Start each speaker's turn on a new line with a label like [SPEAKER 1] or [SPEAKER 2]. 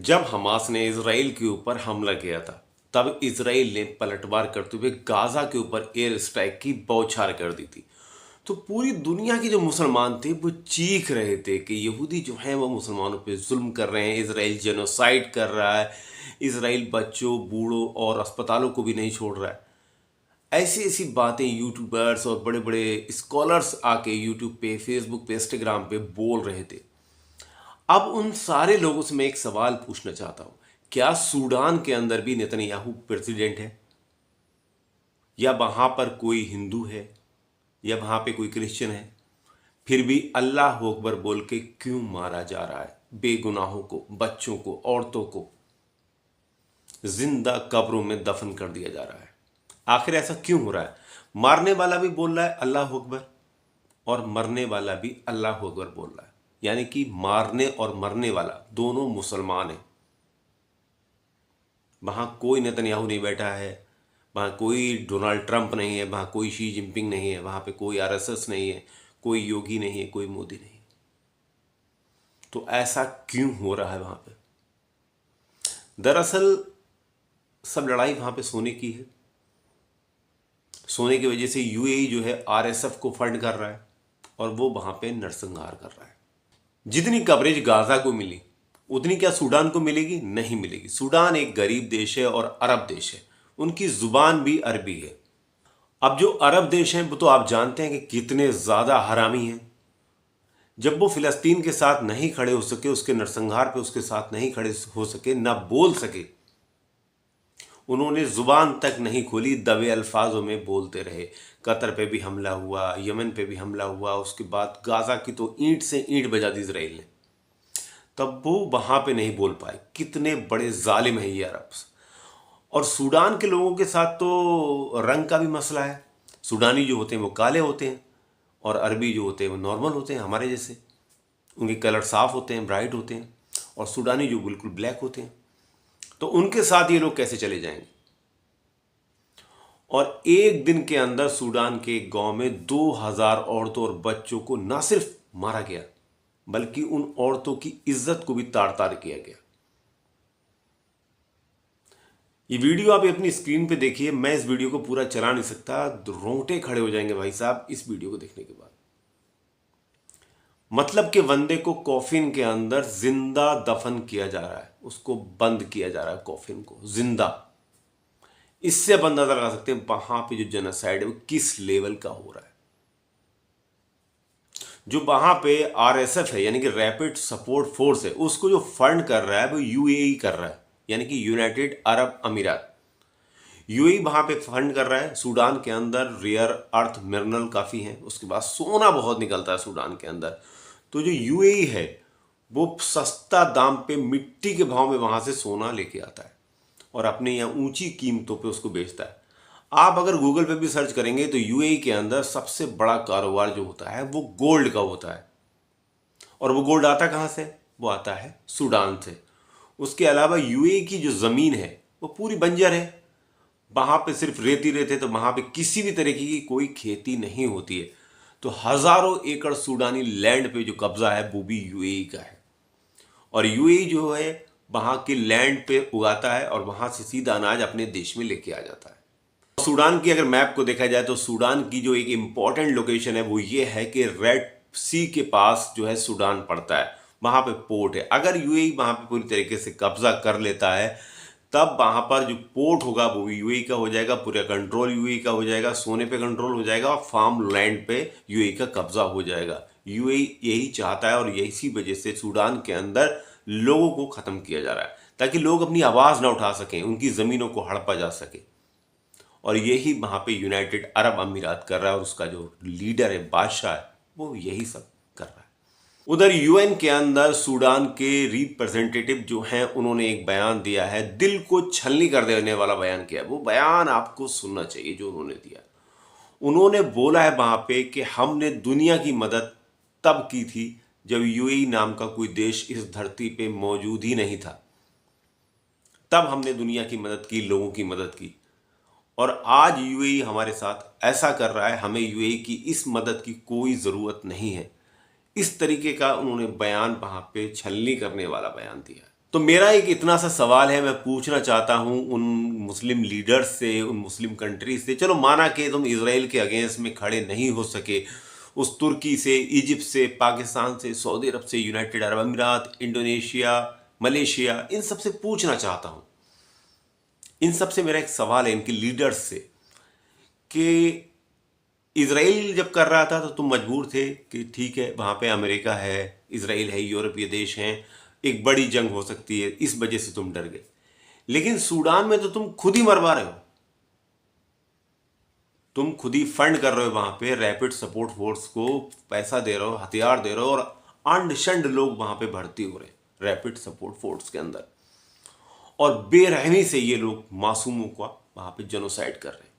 [SPEAKER 1] जब हमास ने इसराइल के ऊपर हमला किया था, तब इसराइल ने पलटवार करते हुए गाजा के ऊपर एयर स्ट्राइक की बौछार कर दी थी। तो पूरी दुनिया के जो मुसलमान थे वो चीख रहे थे कि यहूदी जो हैं वो मुसलमानों पे जुल्म कर रहे हैं, इसराइल जेनोसाइड कर रहा है, इसराइल बच्चों, बूढ़ों और अस्पतालों को भी नहीं छोड़ रहा है। ऐसी ऐसी बातें यूट्यूबर्स और बड़े बड़े स्कॉलर्स आके यूट्यूब पे, फेसबुक पे, इंस्टाग्राम पे बोल रहे थे। अब उन सारे लोगों से मैं एक सवाल पूछना चाहता हूं, क्या सूडान के अंदर भी नेतन्याहू प्रेसिडेंट है? या वहां पर कोई हिंदू है? या वहां पे कोई क्रिश्चियन है? फिर भी अल्लाह अकबर बोल के क्यों मारा जा रहा है? बेगुनाहों को, बच्चों को, औरतों को जिंदा कब्रों में दफन कर दिया जा रहा है। आखिर ऐसा क्यों हो रहा है? मारने वाला भी बोल रहा है अल्लाह अकबर और मरने वाला भी अल्लाह अकबर बोल रहा है, यानी कि मारने और मरने वाला दोनों मुसलमान हैं। वहां कोई नेतन्याहू नहीं बैठा है, वहां कोई डोनाल्ड ट्रंप नहीं है, वहां कोई शी जिनपिंग नहीं है, वहां पे कोई आरएसएस नहीं है, कोई योगी नहीं है, कोई मोदी नहीं है। तो ऐसा क्यों हो रहा है वहां पे? दरअसल सब लड़ाई वहां पे सोने की है। सोने की वजह से यूएई जो है आरएसएफ को फंड कर रहा है और वो वहां पे नरसंहार कर रहा है। जितनी कवरेज गाजा को मिली उतनी क्या सूडान को मिलेगी? नहीं मिलेगी। सूडान एक गरीब देश है और अरब देश है, उनकी जुबान भी अरबी है। अब जो अरब देश हैं वो तो आप जानते हैं कि कितने ज्यादा हरामी हैं। जब वो फिलिस्तीन के साथ नहीं खड़े हो सके, उसके नरसंहार पे उसके साथ नहीं खड़े हो सके, ना बोल सके, उन्होंने जुबान तक नहीं खोली, दबे अल्फाजों में बोलते रहे। कतर पे भी हमला हुआ, यमन पे भी हमला हुआ, उसके बाद गाजा की तो ईंट से ईंट बजा दी इसराइल ने, तब वो वहां पे नहीं बोल पाए। कितने बड़े जालिम है ये अरब। और सूडान के लोगों के साथ तो रंग का भी मसला है। सूडानी जो होते हैं वो काले होते हैं और अरबी जो होते हैं वो नॉर्मल होते हैं, हमारे जैसे। उनके कलर साफ होते हैं, ब्राइट होते हैं, और सूडानी जो बिल्कुल ब्लैक होते हैं। तो उनके साथ ये लोग कैसे चले जाएंगे? और एक दिन के अंदर सूडान के एक गांव में 2000 औरतों और बच्चों को न सिर्फ मारा गया, बल्कि उन औरतों की इज्जत को भी तार तार किया गया। ये वीडियो आप अपनी स्क्रीन पे देखिए। मैं इस वीडियो को पूरा चला नहीं सकता, रोंगटे खड़े हो जाएंगे भाई साहब इस वीडियो को देखने के बाद। मतलब कि बंदे को कॉफिन के अंदर जिंदा दफन किया जा रहा है, उसको बंद किया जा रहा है कॉफिन को जिंदा। इससे आप अंदाजा लगा सकते हैं वहां पे जो जेनोसाइड है वो किस लेवल का हो रहा है। जो वहां पे आरएसएफ है, यानी कि रैपिड सपोर्ट फोर्स है, उसको जो फंड कर रहा है वो यूएई कर रहा है, यानी कि यूनाइटेड अरब अमीरात। यूएई वहां पे फंड कर रहा है। सूडान के अंदर रेयर अर्थ मिनरल काफी हैं, उसके बाद सोना बहुत निकलता है सूडान के अंदर। तो जो यूएई है वो सस्ता दाम पे मिट्टी के भाव में वहां से सोना लेके आता है और अपने यहाँ ऊंची कीमतों पे उसको बेचता है। आप अगर गूगल पे भी सर्च करेंगे तो यूएई के अंदर सबसे बड़ा कारोबार जो होता है वो गोल्ड का होता है। और वो गोल्ड आता कहाँ से? वो आता है सूडान से। उसके अलावा यूएई की जो ज़मीन है वो पूरी बंजर है, वहां पे सिर्फ रेती रेत है, तो वहां पे किसी भी तरीके की कोई खेती नहीं होती है। तो हजारों एकड़ सूडानी लैंड पे जो कब्जा है वो भी यूएई का है। और यूएई जो है वहां के लैंड पे उगाता है और वहां से सीधा अनाज अपने देश में लेके आ जाता है। सूडान की अगर मैप को देखा जाए तो सूडान की जो एक इंपॉर्टेंट लोकेशन है वो ये है कि रेड सी के पास जो है सूडान पड़ता है, वहां पे पोर्ट है। अगर यूएई वहां पे पूरी तरीके से कब्जा कर लेता है तब वहां पर जो पोर्ट होगा वो यूएई का हो जाएगा, पूरा कंट्रोल यूएई का हो जाएगा, सोने पे कंट्रोल हो जाएगा और फार्म लैंड पे यूएई का कब्जा हो जाएगा। यूएई यही चाहता है और इसी वजह से सूडान के अंदर लोगों को खत्म किया जा रहा है, ताकि लोग अपनी आवाज ना उठा सकें, उनकी जमीनों को हड़पा जा सके। और यही वहां पे यूनाइटेड अरब अमीरात कर रहा है और उसका जो लीडर है, बादशाह है, वो यही सब कर रहा है। उधर यूएन के अंदर सूडान के रिप्रेजेंटेटिव जो हैं उन्होंने एक बयान दिया है, दिल को छलनी कर देने वाला बयान किया है। वो बयान आपको सुनना चाहिए जो उन्होंने दिया। उन्होंने बोला है वहां पे कि हमने दुनिया की मदद तब की थी जब यूएई नाम का कोई देश इस धरती पे मौजूद ही नहीं था। तब हमने दुनिया की मदद की, लोगों की मदद की। और आज यूएई हमारे साथ ऐसा कर रहा है, हमें यूएई की इस मदद की कोई ज़रूरत नहीं है। इस तरीके का उन्होंने बयान वहां पे छलनी करने वाला बयान दिया है। तो मेरा एक इतना सा सवाल है, मैं पूछना चाहता हूं उन मुस्लिम लीडर्स से, उन मुस्लिम कंट्रीज से, चलो माना कि तुम इसराइल के अगेंस्ट में खड़े नहीं हो सके, उस तुर्की से, इजिप्ट से, पाकिस्तान से, सऊदी अरब से, यूनाइटेड अरब अमीरात, इंडोनेशिया, मलेशिया, इन सब से पूछना चाहता हूं, इन सब से मेरा एक सवाल है, इनके लीडर्स से, कि इसराइल जब कर रहा था तो तुम मजबूर थे कि ठीक है वहाँ पे अमेरिका है, इसराइल है, यूरोपीय देश हैं, एक बड़ी जंग हो सकती है, इस वजह से तुम डर गए। लेकिन सूडान में तो तुम खुद ही मरवा रहे हो, तुम खुद ही फंड कर रहे हो, वहाँ पे रैपिड सपोर्ट फोर्स को पैसा दे रहे हो, हथियार दे रहे हो, और अंड शंड लोग वहाँ पे भर्ती हो रहे रैपिड सपोर्ट फोर्स के अंदर, और बेरहमी से ये लोग मासूमों का वहाँ पे जेनोसाइड कर रहे हैं।